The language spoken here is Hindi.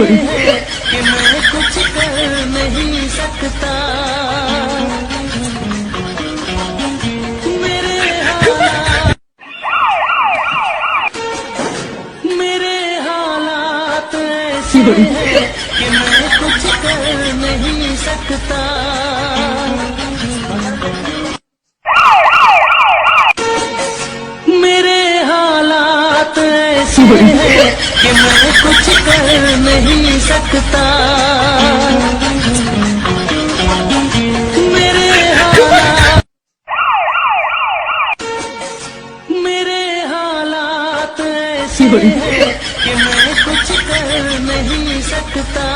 हैं कि मैं कुछ कर नहीं सकता। मेरे हालात ऐसे हैं कि मैं कुछ कर नहीं सकता। मेरे हालात ऐसे हैं कि मैं कुछ कर नहीं सकता। मेरे हालात ऐसे हैं कि मैं कुछ कर नहीं सकता।